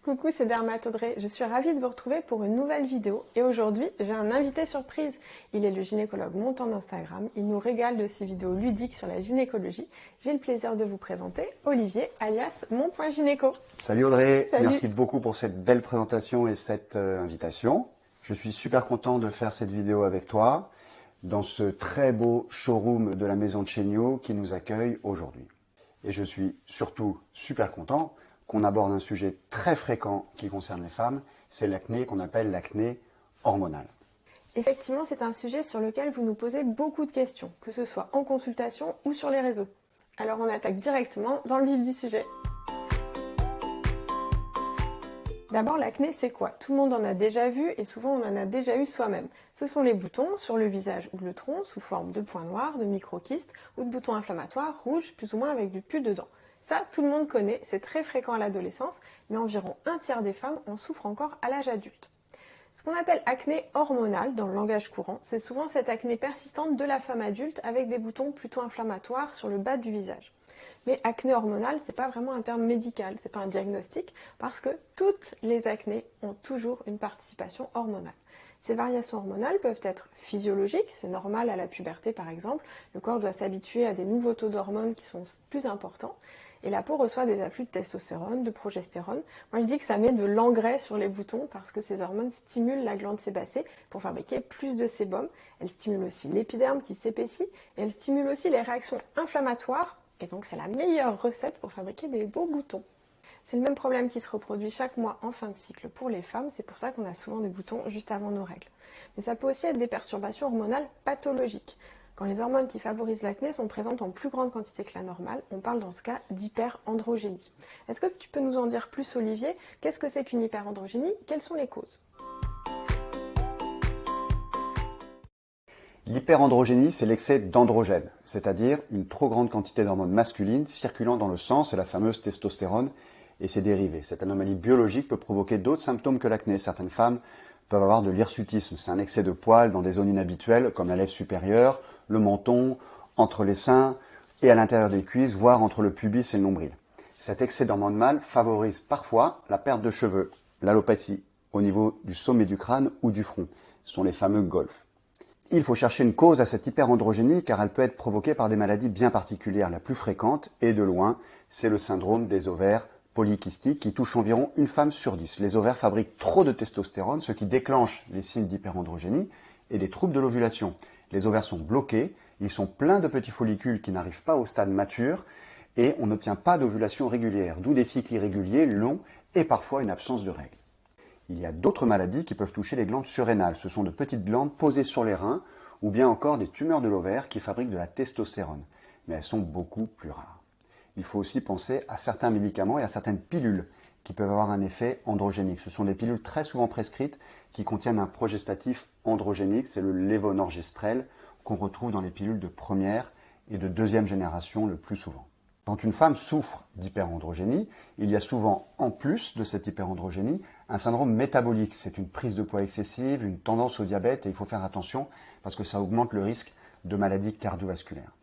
Coucou, c'est Dermat Audrey. Je suis ravie de vous retrouver pour une nouvelle vidéo. Et aujourd'hui, j'ai un invité surprise. Il est le gynécologue montant d'Instagram. Il nous régale de ses vidéos ludiques sur la gynécologie. J'ai le plaisir de vous présenter Olivier, alias Mon.gynéco. Salut Audrey, Salut. Merci beaucoup pour cette belle présentation et cette invitation. Je suis super content de faire cette vidéo avec toi dans ce très beau showroom de la maison de Chéniaud qui nous accueille aujourd'hui. Et je suis surtout super content qu'on aborde un sujet très fréquent qui concerne les femmes, c'est l'acné qu'on appelle l'acné hormonale. Effectivement, c'est un sujet sur lequel vous nous posez beaucoup de questions, que ce soit en consultation ou sur les réseaux. Alors on attaque directement dans le vif du sujet. D'abord, l'acné, c'est quoi? Tout le monde en a déjà vu et souvent on en a déjà eu soi-même. Ce sont les boutons sur le visage ou le tronc sous forme de points noirs, de microkystes ou de boutons inflammatoires rouges, plus ou moins avec du pus dedans. Ça, tout le monde connaît, c'est très fréquent à l'adolescence, mais environ un tiers des femmes en souffrent encore à l'âge adulte. Ce qu'on appelle acné hormonale dans le langage courant, c'est souvent cette acné persistante de la femme adulte avec des boutons plutôt inflammatoires sur le bas du visage. Mais acné hormonale, c'est pas vraiment un terme médical, c'est pas un diagnostic, parce que toutes les acnés ont toujours une participation hormonale. Ces variations hormonales peuvent être physiologiques, c'est normal à la puberté par exemple, le corps doit s'habituer à des nouveaux taux d'hormones qui sont plus importants, et la peau reçoit des afflux de testostérone, de progestérone. Moi je dis que ça met de l'engrais sur les boutons parce que ces hormones stimulent la glande sébacée pour fabriquer plus de sébum. Elles stimulent aussi l'épiderme qui s'épaissit et elles stimulent aussi les réactions inflammatoires. Et donc c'est la meilleure recette pour fabriquer des beaux boutons. C'est le même problème qui se reproduit chaque mois en fin de cycle pour les femmes, c'est pour ça qu'on a souvent des boutons juste avant nos règles. Mais ça peut aussi être des perturbations hormonales pathologiques. Quand les hormones qui favorisent l'acné sont présentes en plus grande quantité que la normale, on parle dans ce cas d'hyperandrogénie. Est-ce que tu peux nous en dire plus, Olivier? Qu'est-ce que c'est qu'une hyperandrogénie? Quelles sont les causes? L'hyperandrogénie, c'est l'excès d'androgène, c'est-à-dire une trop grande quantité d'hormones masculines circulant dans le sang, c'est la fameuse testostérone et ses dérivés. Cette anomalie biologique peut provoquer d'autres symptômes que l'acné. Certaines femmes peuvent avoir de l'hirsutisme, c'est un excès de poils dans des zones inhabituelles comme la lèvre supérieure, le menton, entre les seins et à l'intérieur des cuisses, voire entre le pubis et le nombril. Cet excès d'hormones mâles favorise parfois la perte de cheveux, l'alopécie, au niveau du sommet du crâne ou du front. Ce sont les fameux golfs. Il faut chercher une cause à cette hyperandrogénie car elle peut être provoquée par des maladies bien particulières. La plus fréquente, et de loin, c'est le syndrome des ovaires polykystiques qui touche environ une femme sur 10. Les ovaires fabriquent trop de testostérone, ce qui déclenche les signes d'hyperandrogénie et des troubles de l'ovulation. Les ovaires sont bloqués, ils sont pleins de petits follicules qui n'arrivent pas au stade mature et on n'obtient pas d'ovulation régulière, d'où des cycles irréguliers, longs et parfois une absence de règles. Il y a d'autres maladies qui peuvent toucher les glandes surrénales. Ce sont de petites glandes posées sur les reins ou bien encore des tumeurs de l'ovaire qui fabriquent de la testostérone. Mais elles sont beaucoup plus rares. Il faut aussi penser à certains médicaments et à certaines pilules qui peuvent avoir un effet androgénique. Ce sont des pilules très souvent prescrites qui contiennent un progestatif androgénique, c'est le lévonorgestrel qu'on retrouve dans les pilules de première et de deuxième génération le plus souvent. Quand une femme souffre d'hyperandrogénie, il y a souvent, en plus de cette hyperandrogénie, un syndrome métabolique. C'est une prise de poids excessive, une tendance au diabète et il faut faire attention parce que ça augmente le risque de maladies cardiovasculaires.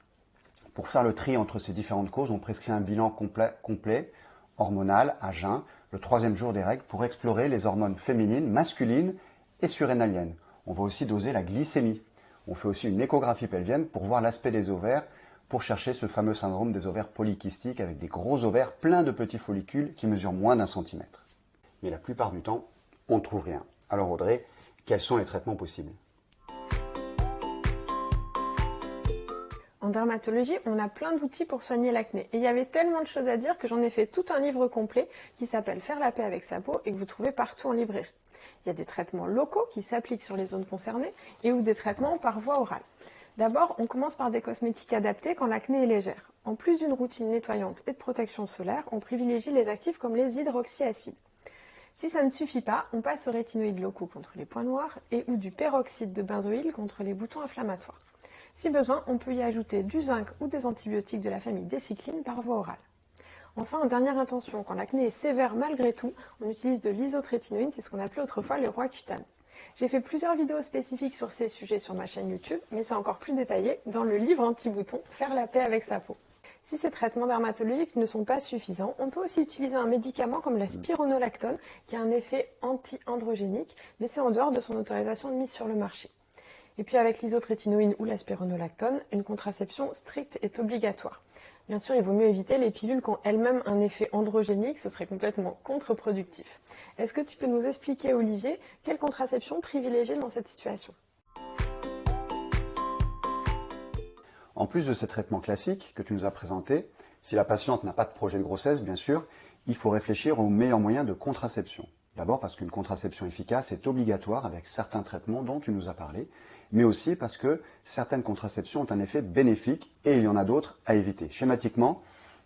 Pour faire le tri entre ces différentes causes, on prescrit un bilan complet hormonal à jeun, le 3e jour des règles, pour explorer les hormones féminines, masculines et surrénaliennes. On va aussi doser la glycémie. On fait aussi une échographie pelvienne pour voir l'aspect des ovaires, pour chercher ce fameux syndrome des ovaires polykystiques avec des gros ovaires pleins de petits follicules qui mesurent moins d'1 centimètre. Mais la plupart du temps, on ne trouve rien. Alors Audrey, quels sont les traitements possibles ? En dermatologie, on a plein d'outils pour soigner l'acné. Et il y avait tellement de choses à dire que j'en ai fait tout un livre complet qui s'appelle Faire la paix avec sa peau et que vous trouvez partout en librairie. Il y a des traitements locaux qui s'appliquent sur les zones concernées et ou des traitements par voie orale. D'abord, on commence par des cosmétiques adaptés quand l'acné est légère. En plus d'une routine nettoyante et de protection solaire, on privilégie les actifs comme les hydroxyacides. Si ça ne suffit pas, on passe aux rétinoïdes locaux contre les points noirs et ou du peroxyde de benzoïle contre les boutons inflammatoires. Si besoin, on peut y ajouter du zinc ou des antibiotiques de la famille des cyclines par voie orale. Enfin, en dernière intention, quand l'acné est sévère malgré tout, on utilise de l'isotrétinoïne, c'est ce qu'on appelait autrefois le roi cutane. J'ai fait plusieurs vidéos spécifiques sur ces sujets sur ma chaîne YouTube, mais c'est encore plus détaillé dans le livre anti-bouton « Faire la paix avec sa peau ». Si ces traitements dermatologiques ne sont pas suffisants, on peut aussi utiliser un médicament comme la spironolactone qui a un effet anti-androgénique, mais c'est en dehors de son autorisation de mise sur le marché. Et puis avec l'isotrétinoïne ou la spironolactone, une contraception stricte est obligatoire. Bien sûr, il vaut mieux éviter les pilules qui ont elles-mêmes un effet androgénique, ce serait complètement contre-productif. Est-ce que tu peux nous expliquer, Olivier, quelle contraception privilégier dans cette situation ? En plus de ces traitements classiques que tu nous as présentés, si la patiente n'a pas de projet de grossesse, bien sûr, il faut réfléchir aux meilleurs moyens de contraception. D'abord parce qu'une contraception efficace est obligatoire avec certains traitements dont tu nous as parlé, mais aussi parce que certaines contraceptions ont un effet bénéfique et il y en a d'autres à éviter. Schématiquement,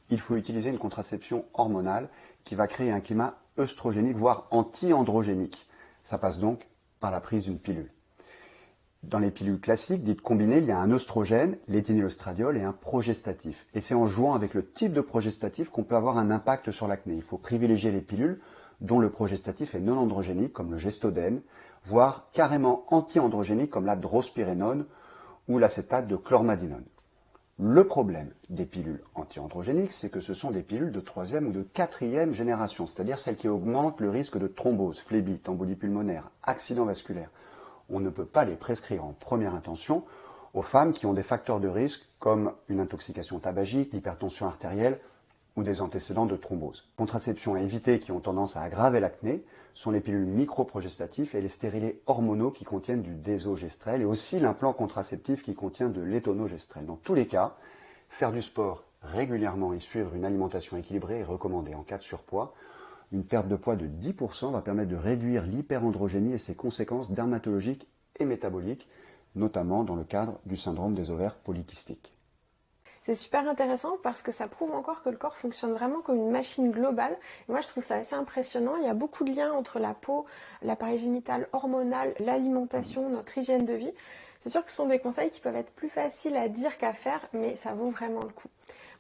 il faut utiliser une contraception hormonale qui va créer un climat œstrogénique, voire anti-androgénique. Ça passe donc par la prise d'une pilule. Dans les pilules classiques, dites combinées, il y a un œstrogène, l'éthénylestradiol et un progestatif. Et c'est en jouant avec le type de progestatif qu'on peut avoir un impact sur l'acné. Il faut privilégier les pilules dont le progestatif est non androgénique, comme le gestodène, voire carrément anti-androgénique, comme la drospirénone ou l'acétate de chlormadinone. Le problème des pilules anti-androgéniques, c'est que ce sont des pilules de 3e ou de 4e génération, c'est-à-dire celles qui augmentent le risque de thrombose, phlébite, embolie pulmonaire, accident vasculaire. On ne peut pas les prescrire en première intention aux femmes qui ont des facteurs de risque comme une intoxication tabagique, l'hypertension artérielle ou des antécédents de thrombose. Les contraceptions à éviter qui ont tendance à aggraver l'acné sont les pilules microprogestatifs et les stérilés hormonaux qui contiennent du désogestrel et aussi l'implant contraceptif qui contient de l'étonogestrel. Dans tous les cas, faire du sport régulièrement et suivre une alimentation équilibrée est recommandé en cas de surpoids. Une perte de poids de 10% va permettre de réduire l'hyperandrogénie et ses conséquences dermatologiques et métaboliques, notamment dans le cadre du syndrome des ovaires polykystiques. C'est super intéressant parce que ça prouve encore que le corps fonctionne vraiment comme une machine globale. Et moi, je trouve ça assez impressionnant. Il y a beaucoup de liens entre la peau, l'appareil génital hormonal, l'alimentation, notre hygiène de vie. C'est sûr que ce sont des conseils qui peuvent être plus faciles à dire qu'à faire, mais ça vaut vraiment le coup.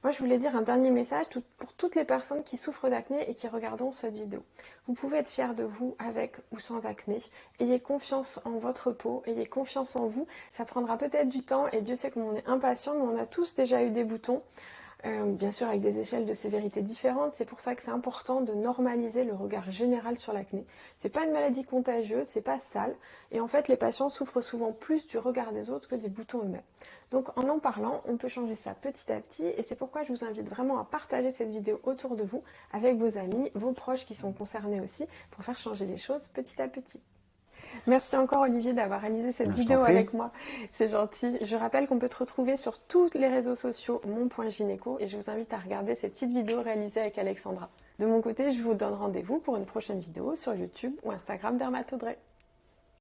Moi, je voulais dire un dernier message pour toutes les personnes qui souffrent d'acné et qui regardent cette vidéo. Vous pouvez être fiers de vous avec ou sans acné. Ayez confiance en votre peau, ayez confiance en vous. Ça prendra peut-être du temps et Dieu sait qu'on est impatient, mais on a tous déjà eu des boutons. Bien sûr avec des échelles de sévérité différentes, c'est pour ça que c'est important de normaliser le regard général sur l'acné. C'est pas une maladie contagieuse, c'est pas sale, et en fait les patients souffrent souvent plus du regard des autres que des boutons eux-mêmes. Donc en parlant, on peut changer ça petit à petit, et c'est pourquoi je vous invite vraiment à partager cette vidéo autour de vous, avec vos amis, vos proches qui sont concernés aussi, pour faire changer les choses petit à petit. Merci encore Olivier d'avoir réalisé cette vidéo avec moi, c'est gentil. Je rappelle qu'on peut te retrouver sur tous les réseaux sociaux mon.gynéco et je vous invite à regarder ces petites vidéos réalisées avec Alexandra. De mon côté, je vous donne rendez-vous pour une prochaine vidéo sur YouTube ou Instagram Dermatodray.